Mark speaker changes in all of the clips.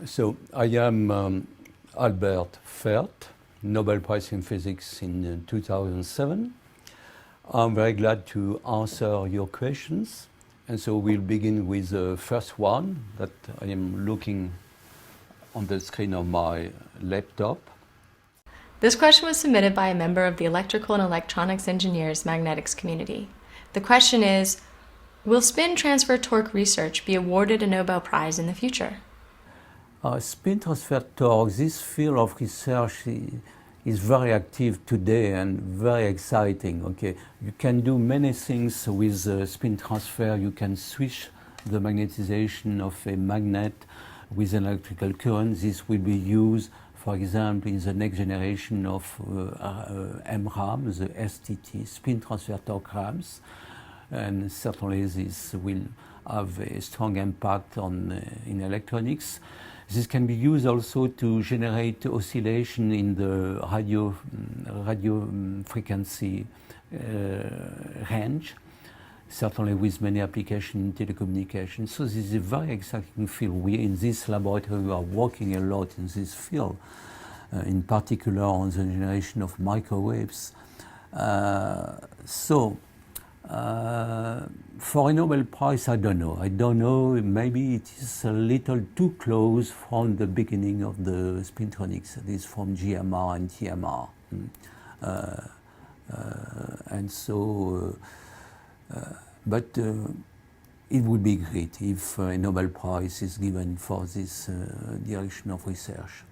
Speaker 1: So I am Albert Fert, Nobel Prize in Physics in 2007. I'm very glad to answer your questions. And so we'll begin with the first one that I am looking on the screen of my laptop.
Speaker 2: This question was submitted by a member of the Electrical and Electronics Engineers Magnetics community. The question is, will spin transfer torque research be awarded a Nobel Prize in the future?
Speaker 1: Spin transfer torque, this field of research is very active today and very exciting. Okay, you can do many things with spin transfer. You can switch the magnetization of a magnet with an electrical current. This will be used, for example, in the next generation of MRAM, the STT, spin transfer torque RAMs, and certainly this will have a strong impact on in electronics. This can be used also to generate oscillation in the radio frequency range, certainly with many applications in telecommunications. So this is a very exciting field. We in this laboratory are working a lot in this field, in particular on the generation of microwaves. For a Nobel Prize, I don't know. Maybe it is a little too close from the beginning of the spintronics. It is from GMR and TMR. But it would be great if a Nobel Prize is given for this direction of research.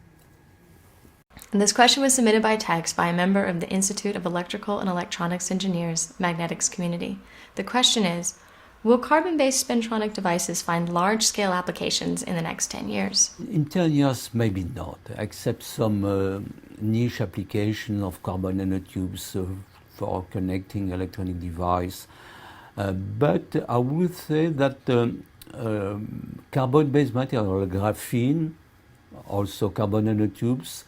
Speaker 2: And this question was submitted by text by a member of the Institute of Electrical and Electronics Engineers Magnetics community. The question is, will carbon-based spintronic devices find large-scale applications in the next 10 years?
Speaker 1: In 10 years, maybe not, except some niche application of carbon nanotubes for connecting electronic device. But I would say that carbon-based material, graphene, also carbon nanotubes,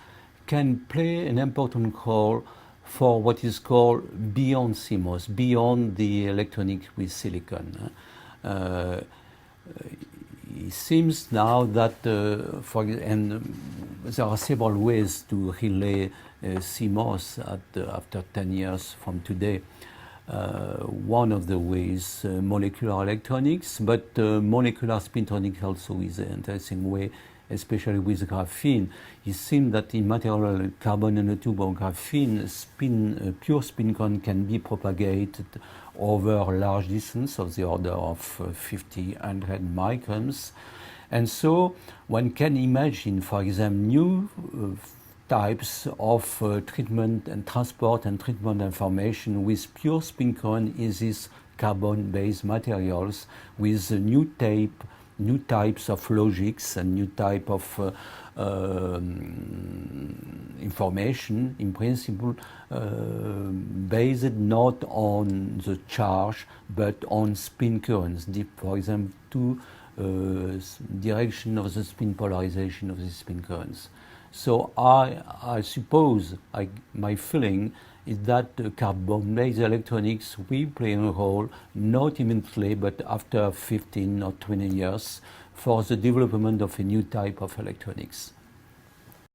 Speaker 1: can play an important role for what is called beyond CMOS, beyond the electronic with silicon. It seems now that, there are several ways to relay CMOS after 10 years from today. One of the ways, molecular electronics, but molecular spintronics also is an interesting way, especially with graphene. It seems that in material carbon nanotube or graphene, pure spin current can be propagated over a large distance of the order of 50, 100 microns. And so one can imagine, for example, new types of treatment and transport and treatment information with pure spin current in these carbon-based materials with new types of logics and new type of information, in principle, based not on the charge but on spin currents. For example, two direction of the spin polarization of the spin currents. So I suppose my feeling is that carbon-based electronics will play a role, not immediately, but after 15 or 20 years, for the development of a new type of electronics.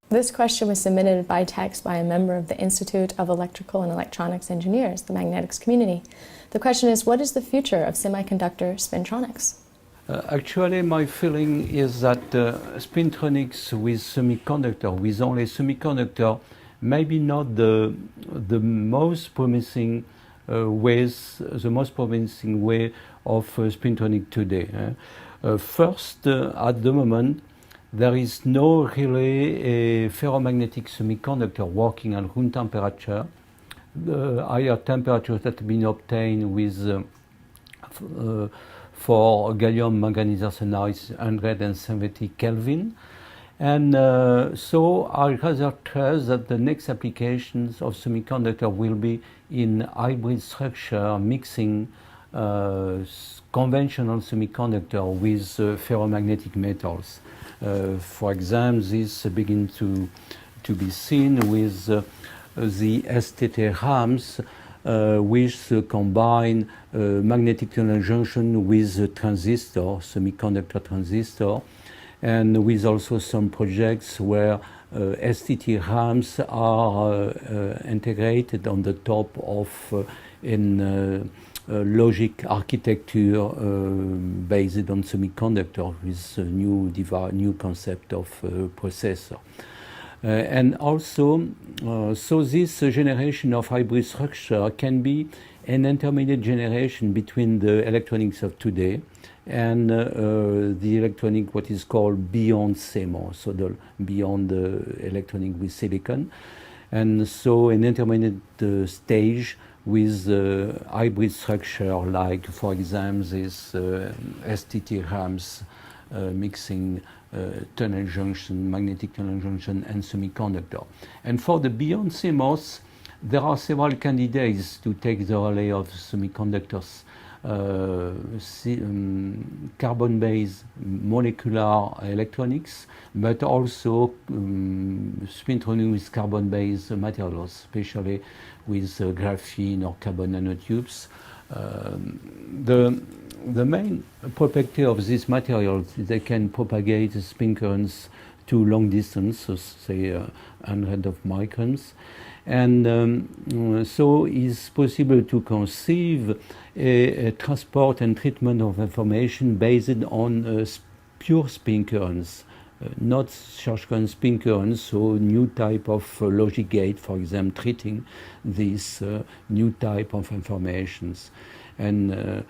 Speaker 2: This question was submitted by text by a member of the Institute of Electrical and Electronics Engineers, the Magnetics community. The question is, what is the future of semiconductor spintronics?
Speaker 1: Actually, my feeling is that spintronics with only semiconductor, maybe not the most promising way of spintronic today. First, at the moment, there is no really a ferromagnetic semiconductor working at room temperature. The higher temperatures that have been obtained with for gallium manganese arsenide is 170 Kelvin. And so I rather trust that the next applications of semiconductor will be in hybrid structure, mixing conventional semiconductor with ferromagnetic metals. For example, this begins to be seen with the STT RAMs, which combine magnetic tunnel junction with a transistor, semiconductor transistor. and with also some projects where STT RAMs are integrated on the top of in logic architecture based on semiconductor with a new concept of processor. And also, so this generation of hybrid structure can be an intermediate generation between the electronics of today and the electronic, what is called beyond CMOS, so the beyond the electronic with silicon. And so an intermediate stage with hybrid structure, like, for example, this STT RAMs mixing tunnel junction, magnetic tunnel junction, and semiconductor. And for the beyond CMOS, there are several candidates to take the relay of semiconductors. Carbon-based molecular electronics, but also spintronic with carbon-based materials, especially with graphene or carbon nanotubes. The main property of these materials is they can propagate spin currents to long distance, so say 100 of microns. And so it's possible to conceive a transport and treatment of information based on pure spin currents, not charge current spin currents, so new type of logic gate, for example, treating these new type of informations. And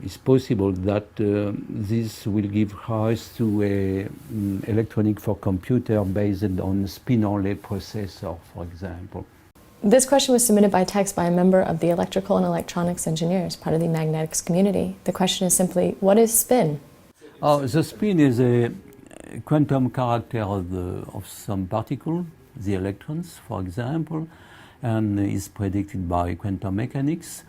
Speaker 1: it's possible that this will give rise to a electronic for computer based on spin-only processor, for example.
Speaker 2: This question was submitted by text by a member of the Electrical and Electronics Engineers, part of the magnetics community. The question is simply, what is spin?
Speaker 1: The spin is a quantum character of some particle, the electrons, for example, and is predicted by quantum mechanics.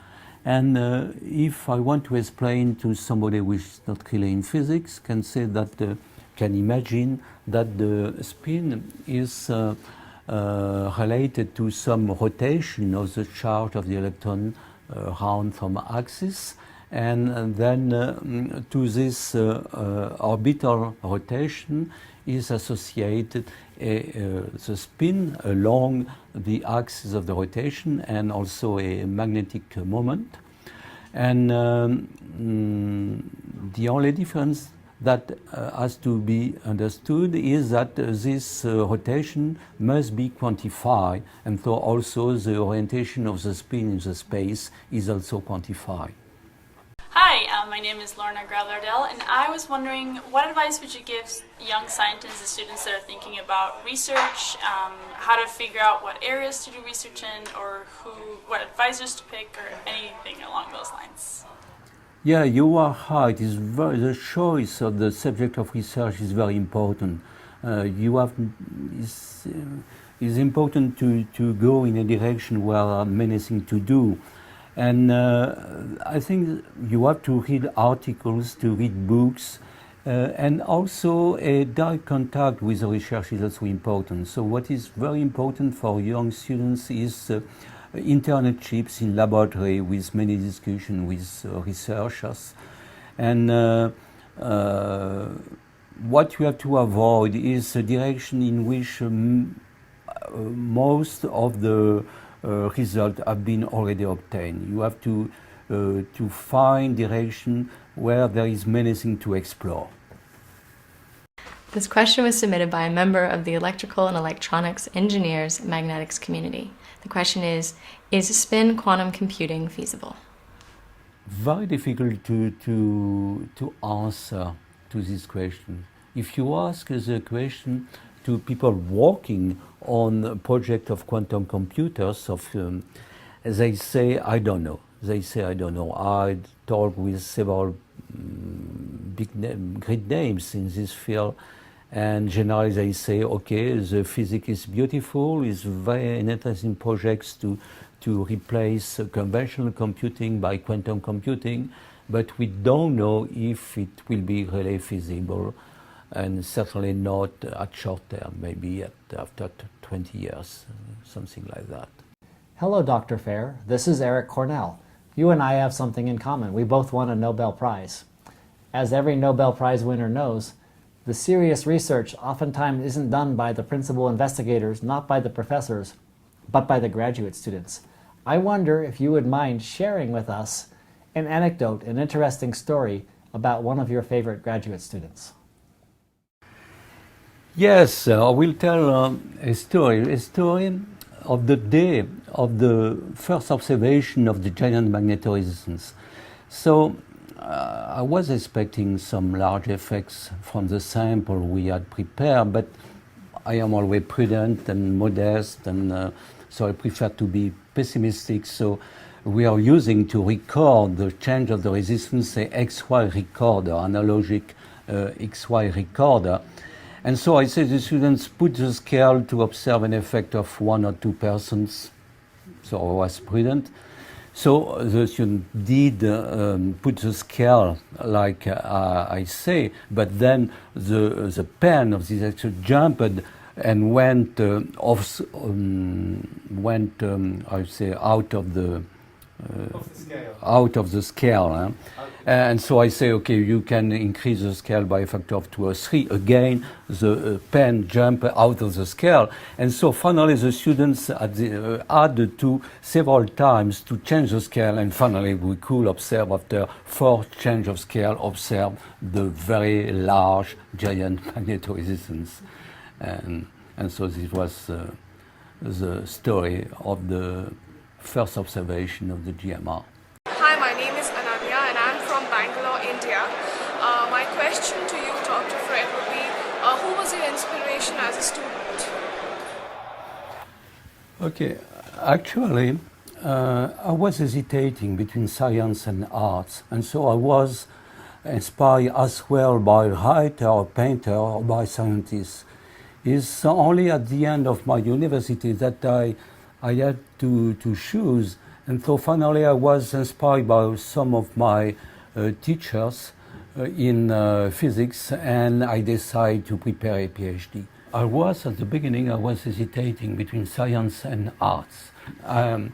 Speaker 1: And if I want to explain to somebody who is not really in physics, can imagine that the spin is related to some rotation of the charge of the electron around some axis, and then to this orbital rotation is associated the spin along the axis of the rotation and also a magnetic moment. And the only difference that has to be understood is that this rotation must be quantified, and so also the orientation of the spin in the space is also quantified.
Speaker 3: Hi, my name is Lorna Grau-Lardell, and I was wondering, what advice would you give young scientists and students that are thinking about research, how to figure out what areas to do research in, or what advisors to pick, or anything along those lines?
Speaker 1: Yeah, you are right. The choice of the subject of research is very important. It's important to go in a direction where there are many things to do. And I think you have to read articles, to read books, and also a direct contact with the research is also important. So what is very important for young students is internships in laboratory with many discussions with researchers. And what you have to avoid is a direction in which most of the results have been already obtained. You have to find direction where there is many things to explore.
Speaker 2: This question was submitted by a member of the Electrical and Electronics Engineers Magnetics community. The question is spin quantum computing feasible?
Speaker 1: Very difficult to answer to this question. If you ask the question to people working on a project of quantum computers, they say, I don't know. I talk with several great names in this field, and generally they say, okay, the physics is beautiful, it's very interesting projects to replace conventional computing by quantum computing, but we don't know if it will be really feasible, and certainly not at short term, maybe after 20 years, something like that.
Speaker 4: Hello, Dr. Fert. This is Eric Cornell. You and I have something in common. We both won a Nobel Prize. As every Nobel Prize winner knows, The serious research oftentimes isn't done by the principal investigators, not by the professors, but by the graduate students. I wonder if you would mind sharing with us an anecdote, an interesting story about one of your favorite graduate students.
Speaker 1: Yes, I will tell a story of the day of the first observation of the giant magnetoresistance. So I was expecting some large effects from the sample we had prepared, but I am always prudent and modest, and so I prefer to be pessimistic. So we are using to record the change of the resistance a XY recorder, analogic XY recorder. And so I say the students put the scale to observe an effect of 1 or 2%. So I was prudent. So the student did put the scale like I say, but then the pen of this actually jumped and went I say out of the scale. And so I say, okay, you can increase the scale by a factor of 2 or 3. Again, the pen jump out of the scale. And so finally the students had to several times to change the scale, and finally we could observe after 4 change of scale, observe the very large giant magnetoresistance. And so this was the story of the first observation of the GMR.
Speaker 5: Hi, my name is Ananya and I'm from Bangalore, India. My question to you, Dr. Fert, would be, who was your inspiration as a student?
Speaker 1: Okay, actually, I was hesitating between science and arts, and so I was inspired as well by a writer or painter or by scientists. It's only at the end of my university that I had to choose, and so finally I was inspired by some of my teachers in physics, and I decided to prepare a PhD. At the beginning, I was hesitating between science and arts. And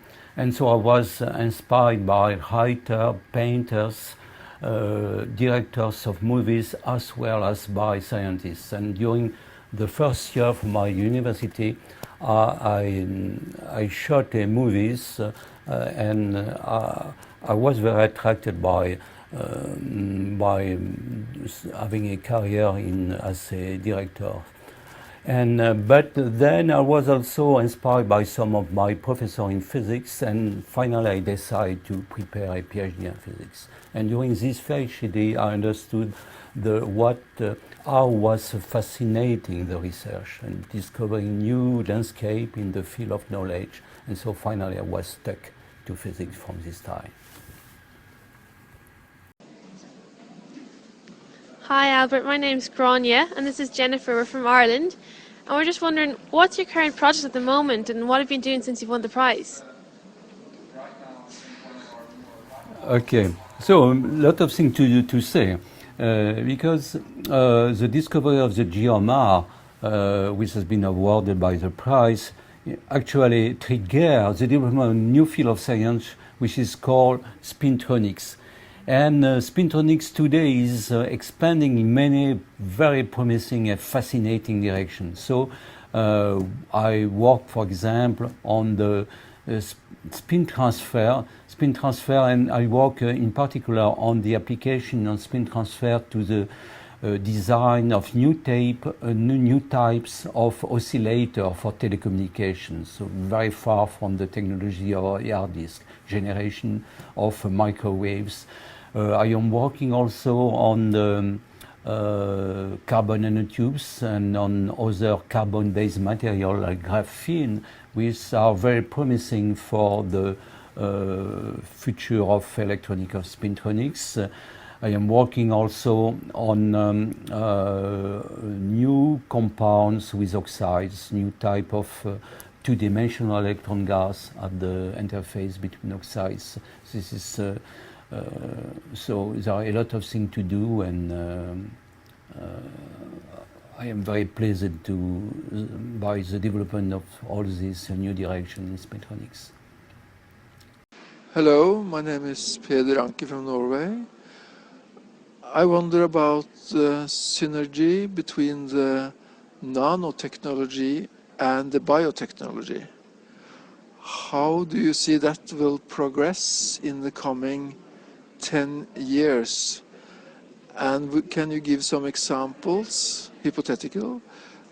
Speaker 1: so I was inspired by writers, painters, directors of movies, as well as by scientists. And during the first year of my university, I shot movies, and I was very attracted by having a career as a director. And but then I was also inspired by some of my professors in physics, and finally I decided to prepare a PhD in physics. And during this PhD, I understood how was fascinating the research and discovering new landscape in the field of knowledge. And so finally I was stuck to physics from this time.
Speaker 6: Hi Albert, my name's Grania and this is Jennifer, we're from Ireland. And we're just wondering, what's your current project at the moment and what have you been doing since you've won the prize?
Speaker 1: Okay, so a lot of things to say. Because the discovery of the GMR, which has been awarded by the prize, actually triggered the development of a new field of science which is called spintronics. And spintronics today is expanding in many very promising and fascinating directions. So I work, for example, on the spin transfer, and I work in particular on the application of spin transfer to the design of new types of oscillator for telecommunications. So very far from the technology of hard disk generation of microwaves. I am working also on the carbon nanotubes and on other carbon-based material like graphene, which are very promising for the future of electronic of spintronics. I am working also on new compounds with oxides, new type of two-dimensional electron gas at the interface between oxides. This is so there are a lot of things to do, and I am very pleased by the development of all these new directions in spintronics.
Speaker 7: Hello, my name is Peder Anke from Norway. I wonder about the synergy between the nanotechnology and the biotechnology. How do you see that will progress in the coming 10 years? And can you give some examples, hypothetical,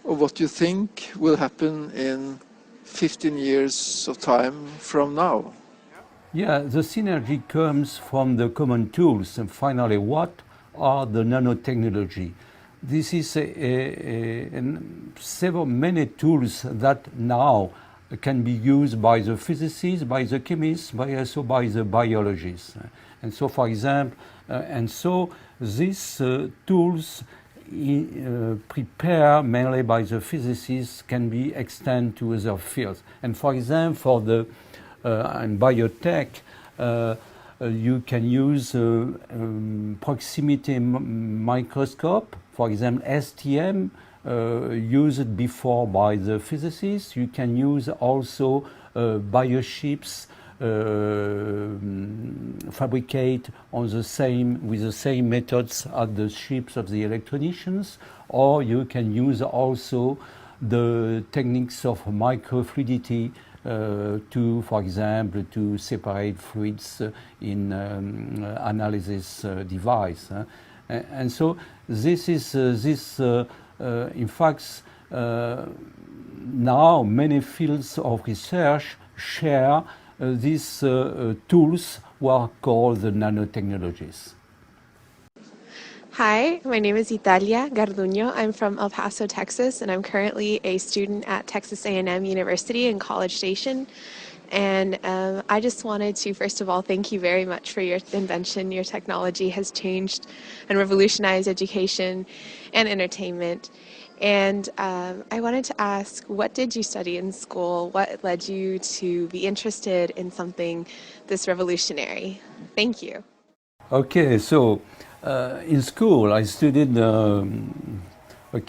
Speaker 7: of what you think will happen in 15 years of time from now?
Speaker 1: Yeah, the synergy comes from the common tools. And finally, what are the nanotechnology? This is many tools that now can be used by the physicists, by the chemists, but also by the biologists. And so, for example, these tools prepared mainly by the physicists can be extended to other fields. And for example, for the in biotech, you can use proximity microscope. For example, STM used before by the physicists. You can use also bioships fabricate on the same with the same methods as the ships of the electronicians, or you can use also the techniques of microfluidity to, for example, to separate fluids in analysis device. And so this is in fact now many fields of research share these tools who are called the nanotechnologies.
Speaker 8: Hi, my name is Italia Garduño. I'm from El Paso, Texas, and I'm currently a student at Texas A&M University in College Station. And I just wanted to, first of all, thank you very much for your invention. Your technology has changed and revolutionized education and entertainment. And I wanted to ask, what did you study in school? What led you to be interested in something this revolutionary? Thank you.
Speaker 1: Okay, so in school I studied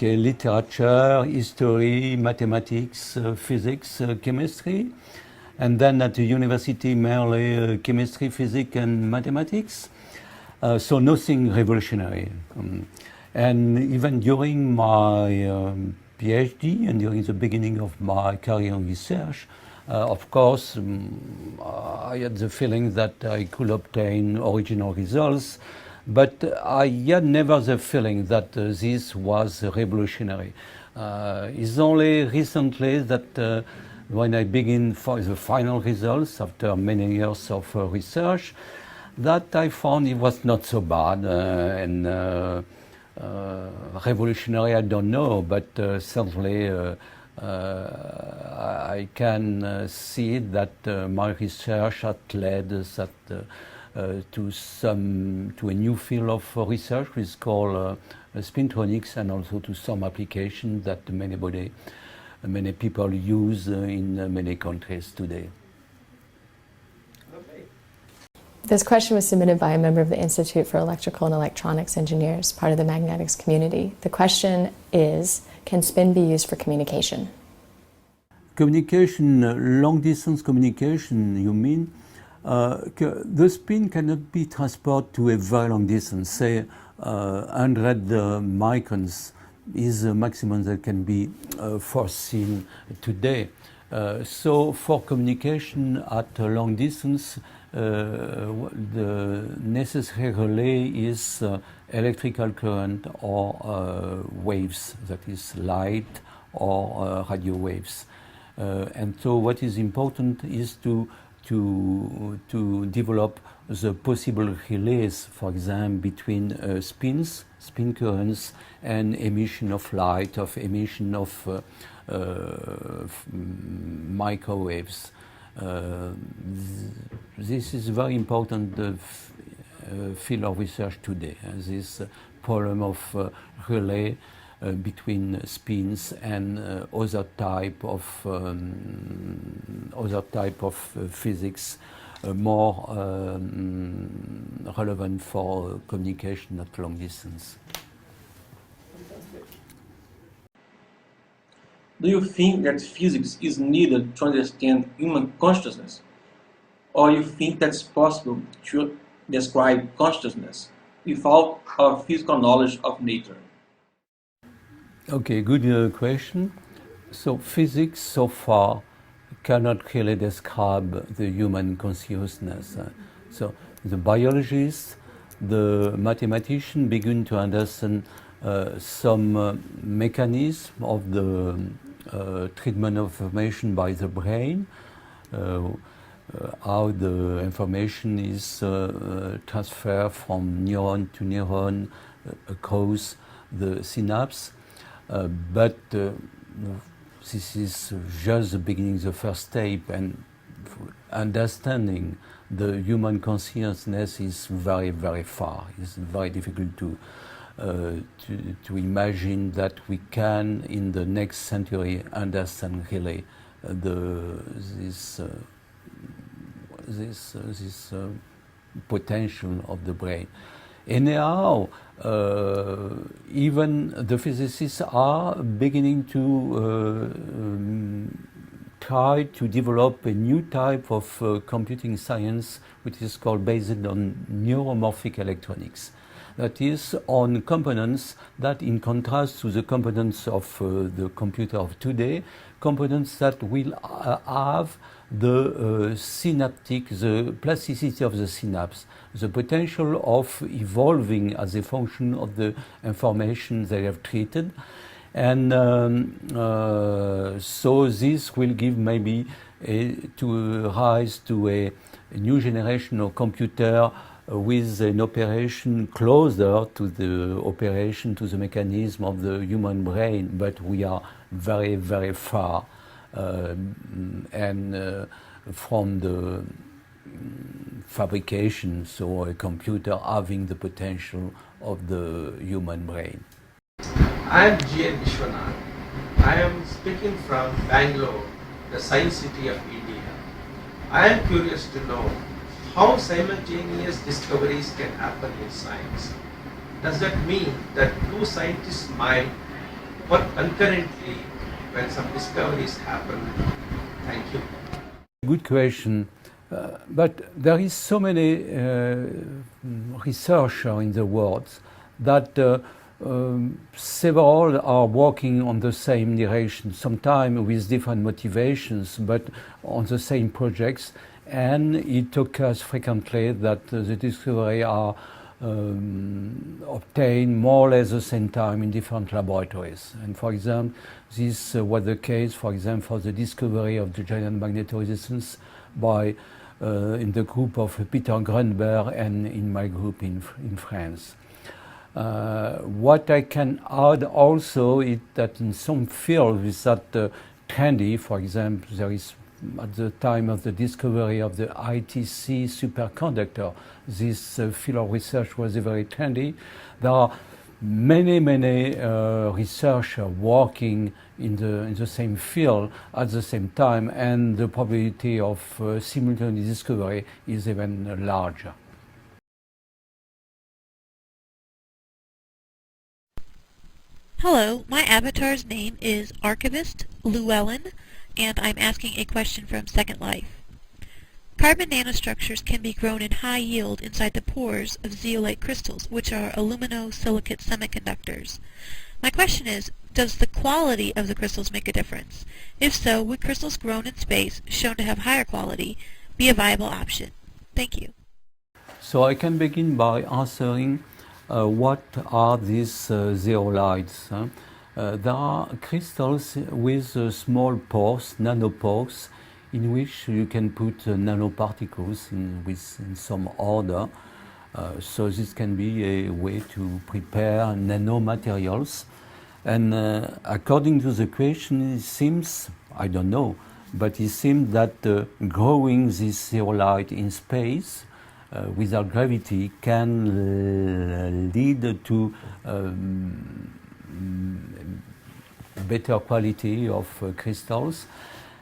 Speaker 1: literature, history, mathematics, physics, chemistry, and then at the university mainly chemistry, physics, and mathematics. So nothing revolutionary. And even during my PhD and during the beginning of my career in research, of course, I had the feeling that I could obtain original results, but I had never the feeling that this was revolutionary. It's only recently that when I begin for the final results after many years of research, that I found it was not so bad and revolutionary, I don't know, but certainly I can see that my research had led to a new field of research, which is called spintronics, and also to some applications that many people use in many countries today.
Speaker 2: This question was submitted by a member of the Institute for Electrical and Electronics Engineers, part of the magnetics community. The question is, can spin be used for communication?
Speaker 1: Communication, long-distance communication, you mean? The spin cannot be transported to a very long distance, say 100 microns is the maximum that can be foreseen today. So for communication at a long distance, the necessary relay is electrical current or waves, that is light or radio waves. And so what is important is to develop the possible relays, for example, between spin currents, and emission of light, of emission of microwaves. This is very important field of research today. This problem of relay between spins and other type of physics, more relevant for communication at long distance.
Speaker 9: Do you think that physics is needed to understand human consciousness? Or you think that it's possible to describe consciousness without our physical knowledge of nature?
Speaker 1: Okay, good question. So physics so far cannot really describe the human consciousness. So the biologists, the mathematicians begin to understand some mechanism of the treatment of information by the brain, how the information is transferred from neuron to neuron across the synapse. But this is just the beginning, the first step, and understanding the human consciousness is very, very far. It's very difficult to imagine that we can, in the next century, understand really this potential of the brain. Anyhow, even the physicists are beginning to try to develop a new type of computing science, which is called based on neuromorphic electronics. That is, on components that, in contrast to the components of the computer of today, components that will have the synaptic, the plasticity of the synapse, the potential of evolving as a function of the information they have treated. And so this will give maybe to rise to a new generation of computer with an operation closer to the operation, to the mechanism of the human brain, but we are very, very far from the fabrication, so a computer having the potential of the human brain.
Speaker 10: I am G.N. Vishwanath. I am speaking from Bangalore, the science city of India. I am curious to know how simultaneous discoveries can happen in science. Does that mean that two scientists might work concurrently when some discoveries happen? Thank you.
Speaker 1: Good question. But there is so many researchers in the world that several are working on the same direction, sometimes with different motivations, but on the same projects. And it occurs frequently that the discovery are obtained more or less the same time in different laboratories. And for example, this was the case, for example, for the discovery of the giant magnetoresistance by in the group of Peter Grunberg and in my group in France. What I can add also is that in some fields is that trendy, for example, there is at the time of the discovery of the ITC superconductor, this field of research was very trendy. There are many researchers working in the same field at the same time, and the probability of simultaneous discovery is even larger.
Speaker 11: Hello, my avatar's name is Archivist Llewellyn, and I'm asking a question from Second Life. Carbon nanostructures can be grown in high yield inside the pores of zeolite crystals, which are aluminosilicate semiconductors. My question is, does the quality of the crystals make a difference? If so, would crystals grown in space, shown to have higher quality, be a viable option? Thank you.
Speaker 1: So I can begin by answering what are these zeolites. There are crystals with small pores, nanopores, in which you can put nanoparticles in some order. So this can be a way to prepare nanomaterials. And according to the question, it seems, I don't know, but it seems that growing this zeolite in space without gravity can lead to better quality of crystals,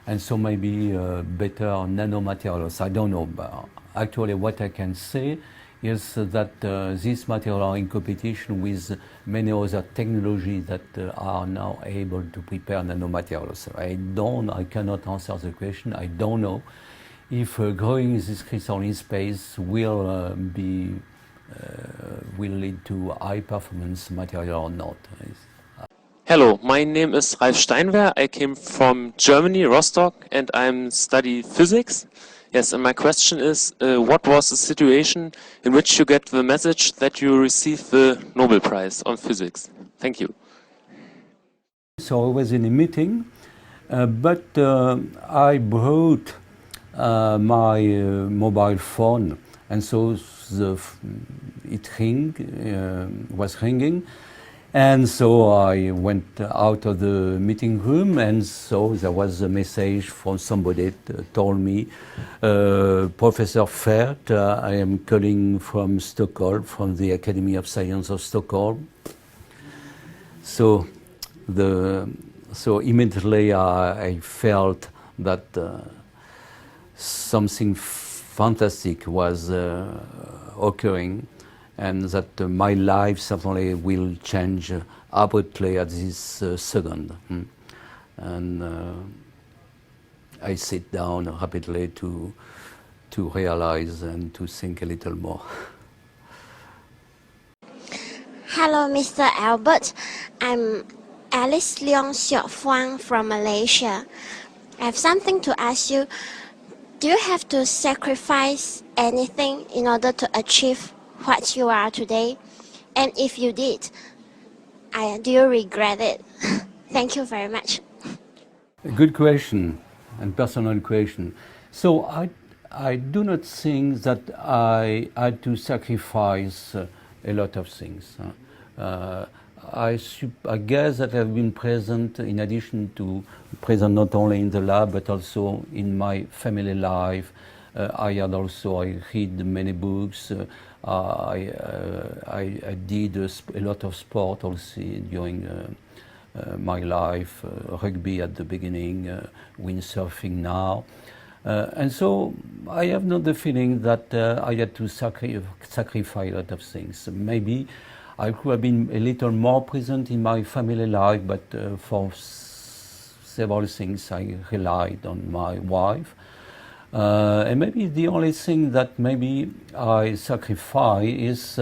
Speaker 1: and so maybe better nanomaterials. I don't know, but actually what I can say is that these materials are in competition with many other technologies that are now able to prepare nanomaterials. I cannot answer the question. I don't know if growing this crystal in space will be will lead to high performance material or not.
Speaker 12: Hello, my name is Ralf Steinwehr. I came from Germany, Rostock, and I'm study physics. Yes, and my question is, what was the situation in which you get the message that you received the Nobel Prize on physics? Thank you.
Speaker 1: So I was in a meeting, but I brought my mobile phone, and so it was ringing. And so I went out of the meeting room, and so there was a message from somebody that told me, Professor Fert, I am calling from Stockholm, from the Academy of Science of Stockholm. So immediately I felt that something fantastic was occurring, and that my life certainly will change abruptly at this second. And I sit down rapidly to realize and to think a little more.
Speaker 13: Hello, Mr. Albert. I'm Alice Leong Siok Phuang from Malaysia. I have something to ask you. Do you have to sacrifice anything in order to achieve what you are today? And if you did, do you regret it? Thank you very much.
Speaker 1: Good question and personal question. So I do not think that I had to sacrifice a lot of things. I guess that I've been present, in addition to present not only in the lab but also in my family life. I read many books. I did a lot of sport also during my life, rugby at the beginning, windsurfing now. And so I have not the feeling that I had to sacrifice a lot of things. Maybe I could have been a little more present in my family life, but for several things I relied on my wife. And maybe the only thing that maybe I sacrifice is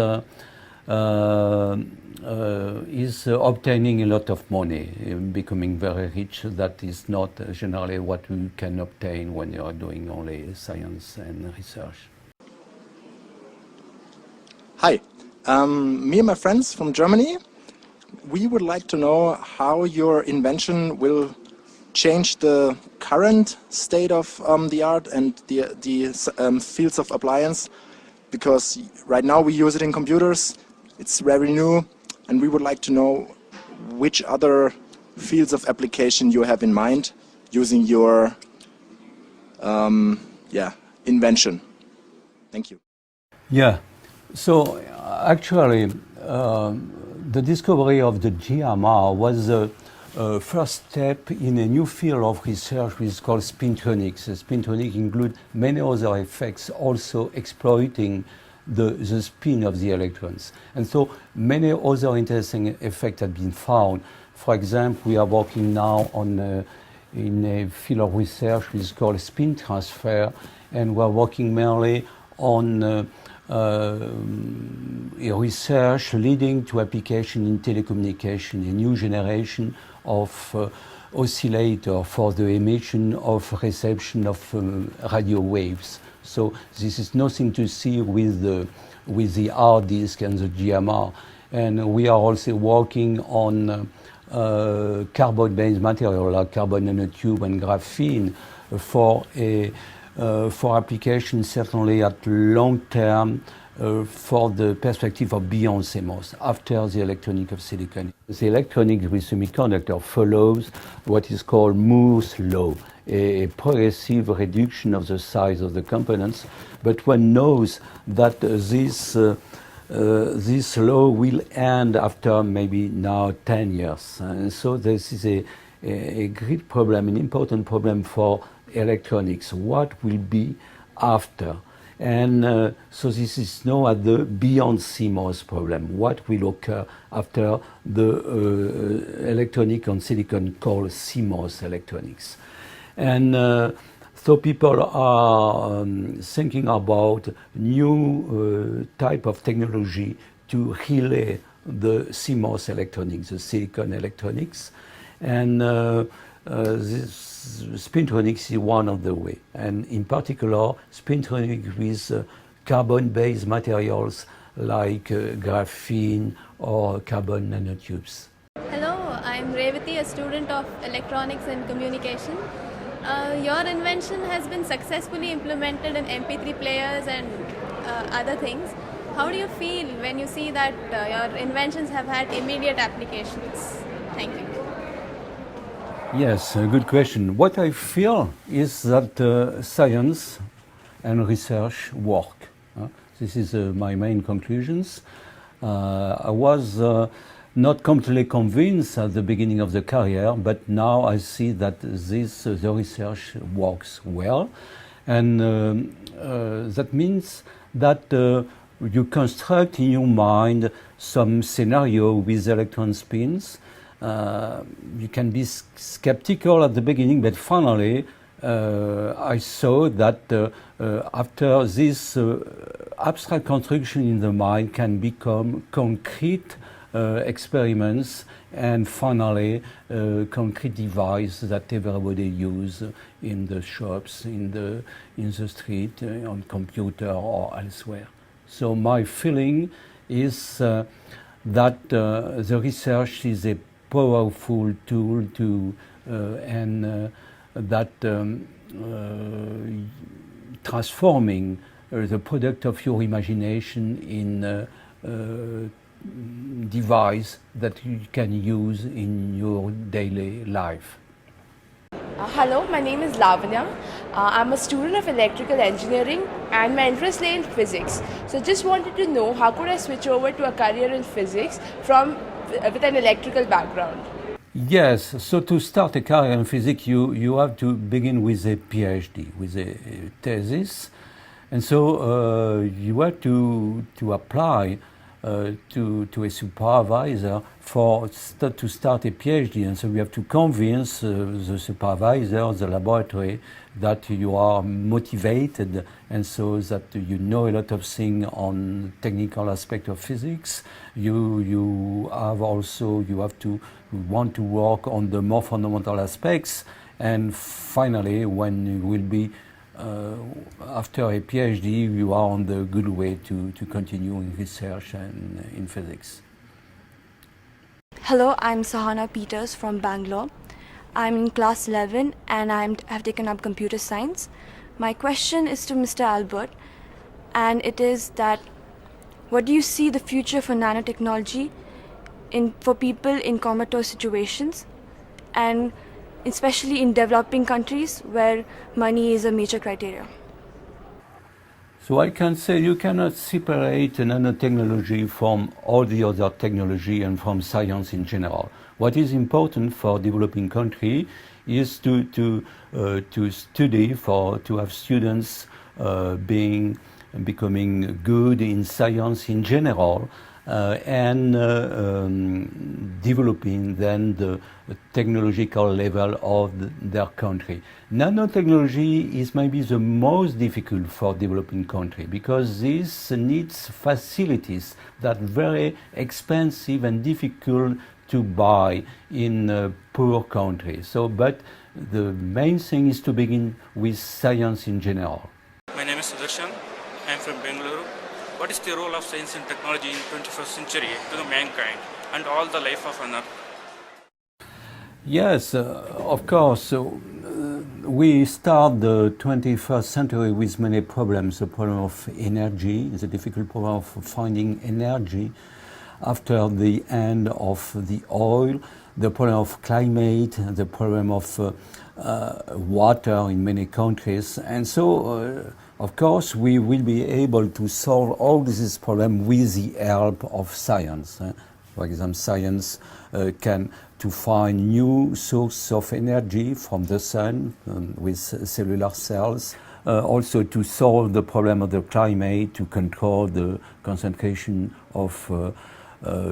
Speaker 1: obtaining a lot of money, becoming very rich. That is not generally what you can obtain when you are doing only science and research.
Speaker 14: Hi, me and my friends from Germany, we would like to know how your invention will change the current state of the art and the fields of appliance, because right now we use it in computers, it's very new, and we would like to know which other fields of application you have in mind using your invention. Thank you.
Speaker 1: Yeah, so actually the discovery of the GMR was the first step in a new field of research which is called spintronics. Spintronics include many other effects also exploiting the spin of the electrons. And so many other interesting effects have been found. For example, we are working now on in a field of research which is called spin transfer, and we are working mainly on research leading to application in telecommunication, a new generation of oscillator for the emission of reception of radio waves. So this is nothing to see with the hard disk and the GMR. And we are also working on carbon-based material like carbon nanotube and graphene for application certainly at long term for the perspective of beyond CMOS, after the electronic of silicon. The electronic with semiconductor follows what is called Moore's law, a progressive reduction of the size of the components, but one knows that this law will end after maybe now 10 years. And so this is a great problem, an important problem for electronics. What will be after? And so this is now at the beyond CMOS problem. What will occur after the electronic on silicon called CMOS electronics? And So people are thinking about new type of technology to relay the CMOS electronics, the silicon electronics, and this spintronics is one of the way. And in particular, spintronics with carbon-based materials like graphene or carbon nanotubes.
Speaker 15: Hello, I'm Revati, a student of Electronics and Communication. Your invention has been successfully implemented in MP3 players and other things. How do you feel when you see that your inventions have had immediate applications? Thank you.
Speaker 1: Yes, a good question. What I feel is that science and research work. This is my main conclusions. I was not completely convinced at the beginning of the career, but now I see that the research works well, and that means that you construct in your mind some scenario with electron spins. You can be skeptical at the beginning, but finally I saw that after this abstract construction in the mind can become concrete experiments, and finally concrete device that everybody use in the shops, in the street, on computer or elsewhere. So my feeling is that the research is a powerful tool to and that transforming the product of your imagination in device that you can use in your daily life.
Speaker 16: Hello, my name is Lavanya. I'm a student of electrical engineering and my interest lay in physics. So just wanted to know how could I switch over to a career in physics with an electrical background?
Speaker 1: Yes, so to start a career in physics you have to begin with a PhD, with a thesis, and so you have to apply to a supervisor to start a PhD, and so we have to convince the supervisor, the laboratory, that you are motivated, and so that you know a lot of things on technical aspect of physics. You have to want to work on the more fundamental aspects, and finally, when you will be after a PhD, you are on the good way to continue in research and in physics.
Speaker 17: Hello, I'm Sahana Peters from Bangalore. I'm in class 11 and I've taken up computer science. My question is to Mr. Albert, and it is that what do you see the future for nanotechnology for people in comatose situations, and especially in developing countries where money is a major criteria?
Speaker 1: So I can say you cannot separate nanotechnology from all the other technology and from science in general. What is important for developing country is to study, to have students becoming good in science in general, and developing then the technological level of their country. Nanotechnology is maybe the most difficult for developing country because this needs facilities that are very expensive and difficult to buy in poor countries. So, but the main thing is to begin with science in general.
Speaker 18: My name is Sudarshan. I am from Bengaluru. What is the role of science and technology in 21st century to the mankind and all the life of on Earth?
Speaker 1: Yes, of course. We start the 21st century with many problems. The problem of energy, the difficult problem of finding energy after the end of the oil, the problem of climate, the problem of water in many countries. And so, of course, we will be able to solve all these problems with the help of science. For example, science can to find new source of energy from the sun with cellular cells. Also to solve the problem of the climate, to control the concentration of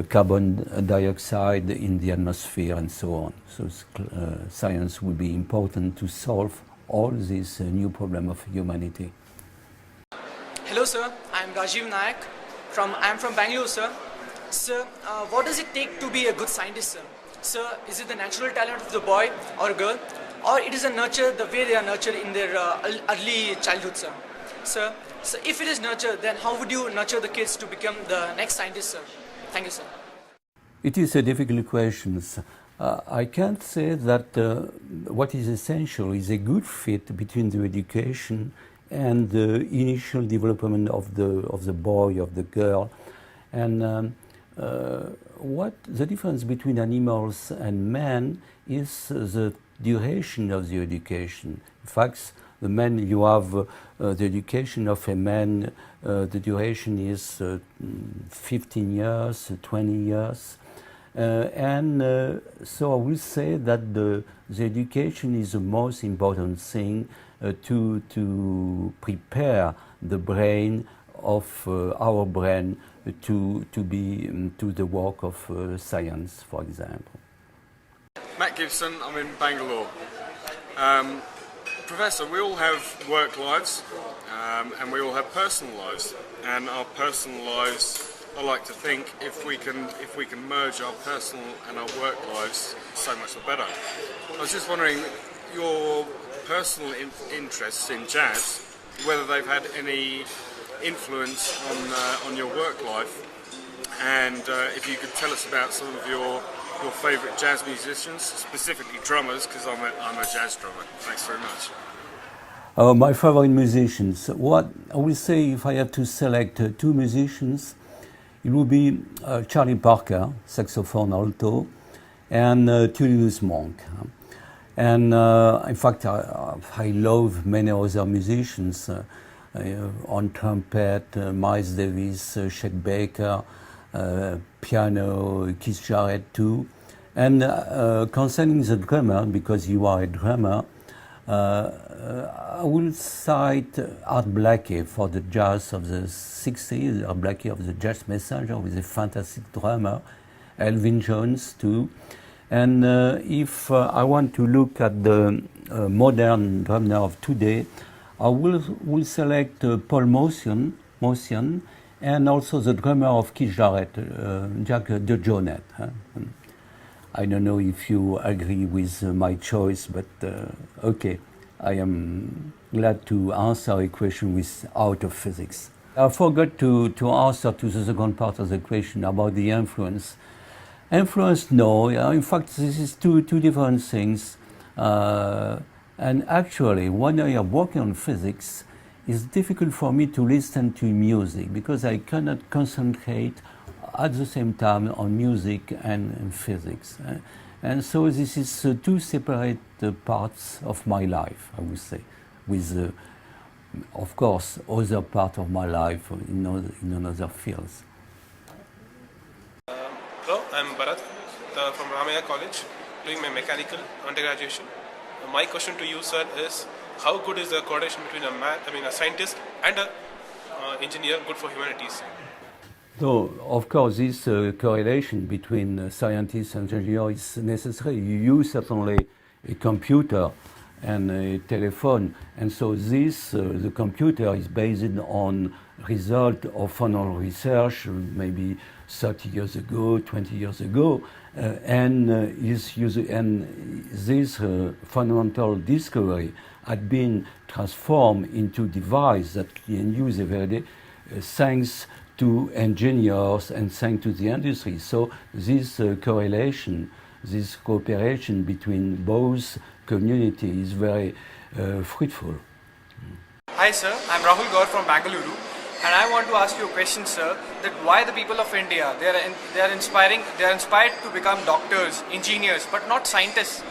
Speaker 1: carbon dioxide in the atmosphere and so on. So science will be important to solve all these new problems of humanity.
Speaker 19: Hello sir, I am Rajiv Nayak. I am from Bangalore sir. Sir, what does it take to be a good scientist sir? Sir, is it the natural talent of the boy or girl, or it is a nurture, the way they are nurtured in their early childhood sir? Sir, so if it is nurture, then how would you nurture the kids to become the next scientist sir? Thank you sir.
Speaker 1: It is a difficult question. I can't say that what is essential is a good fit between the education and the initial development of the boy, of the girl. And what the difference between animals and man is the duration of the education. In fact, the man, you have the education of a man, the duration is 15 years, 20 years. So I will say that the education is the most important thing to prepare the brain of our brain to be to the work of science, for example.
Speaker 20: Matt Gibson, I'm in Bangalore. Professor, we all have work lives and we all have personal lives, and our personal lives, I like to think, if we can merge our personal and our work lives, so much the better. I was just wondering your personal interests in jazz, whether they've had any influence on your work life, and if you could tell us about some of your favourite jazz musicians, specifically drummers, because I'm a jazz drummer. Thanks very much.
Speaker 1: My favorite musicians. What I will say, if I have to select two musicians, it would be Charlie Parker, saxophone alto, and Thelonious Monk. And in fact, I love many other musicians on trumpet, Miles Davis, Chet Baker, piano, Keith Jarrett too. And concerning the drummer, because you are a drummer, I will cite Art Blakey for the jazz of the 60s, Art Blakey of the Jazz Messenger, with a fantastic drummer, Elvin Jones too. And if I want to look at the modern drummer of today, I will select Paul Motion, and also the drummer of Keith Jarrett, Jack DeJohnette. I don't know if you agree with my choice, but okay, I am glad to answer a question out of physics. I forgot to answer to the second part of the question about the influence. Influence, no. In fact, this is two different things. And actually, when I am working on physics, it's difficult for me to listen to music because I cannot concentrate at the same time on music and physics. And so this is two separate parts of my life, I would say, with, of course, other part of my life in other fields.
Speaker 21: Hello, I'm Bharat from Ramaya College, doing my mechanical undergraduation. My question to you, sir, is how good is the coordination between a scientist and an engineer good for humanities?
Speaker 1: So, of course, this correlation between scientists and engineers is necessary. You use certainly a computer and a telephone, and so this, the computer is based on result of fundamental research, maybe 30 years ago, 20 years ago, and this fundamental discovery had been transformed into device that can use every day, thanks to engineers and thanks to the industry. So this correlation, this cooperation between both communities is very fruitful.
Speaker 22: Hi sir, I'm Rahul Gaur from Bengaluru, and I want to ask you a question, sir, that why the people of India, they are inspired to become doctors, engineers, but not scientists.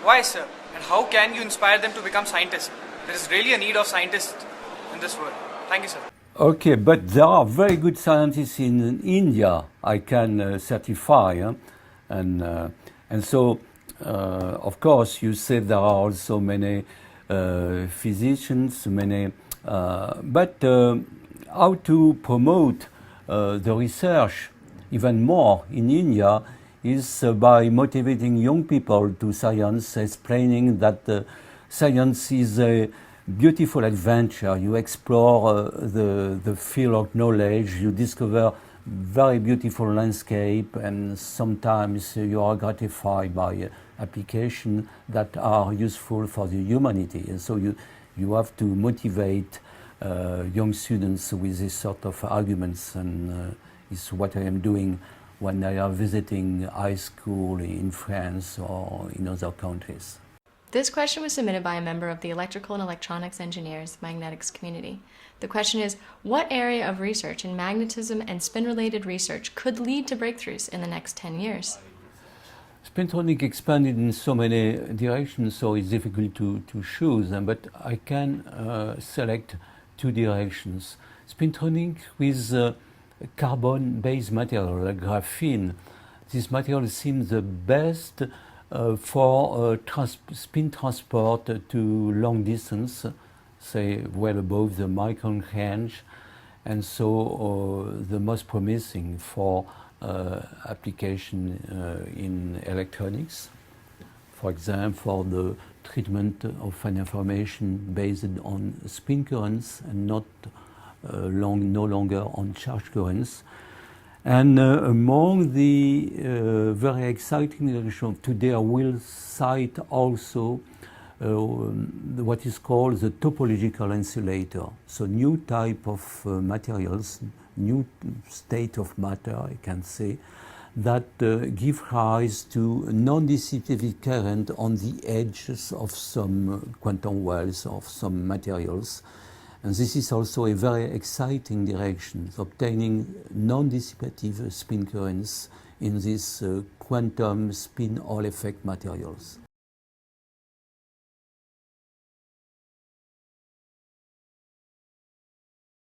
Speaker 22: Why, sir? And how can you inspire them to become scientists? There is really a need of scientists in this world. Thank you, sir.
Speaker 1: Okay, but there are very good scientists in India, I can certify, and so, of course, you said there are also many physicians, but how to promote the research even more in India is by motivating young people to science, explaining that Science is a beautiful adventure. You explore the field of knowledge, you discover very beautiful landscape, and sometimes you are gratified by applications that are useful for the humanity. And so you have to motivate young students with this sort of arguments, and it's what I am doing when I am visiting high school in France or in other countries.
Speaker 2: This question was submitted by a member of the Electrical and Electronics Engineers Magnetics community. The question is, what area of research in magnetism and spin-related research could lead to breakthroughs in the next 10 years?
Speaker 1: Spintronic expanded in so many directions, so it's difficult to choose, but I can select two directions. Spintronic with carbon-based material, like graphene. This material seems the best for spin transport to long distance, say well above the micron range, and so the most promising for application in electronics. For example, for the treatment of an information based on spin currents and no longer on charge currents. And among the very exciting direction today, I will cite also what is called the topological insulator. So new type of materials, new state of matter, I can say, that give rise to non-dissipative current on the edges of some quantum wells of some materials. And this is also a very exciting direction, obtaining non-dissipative spin currents in these quantum spin Hall effect materials.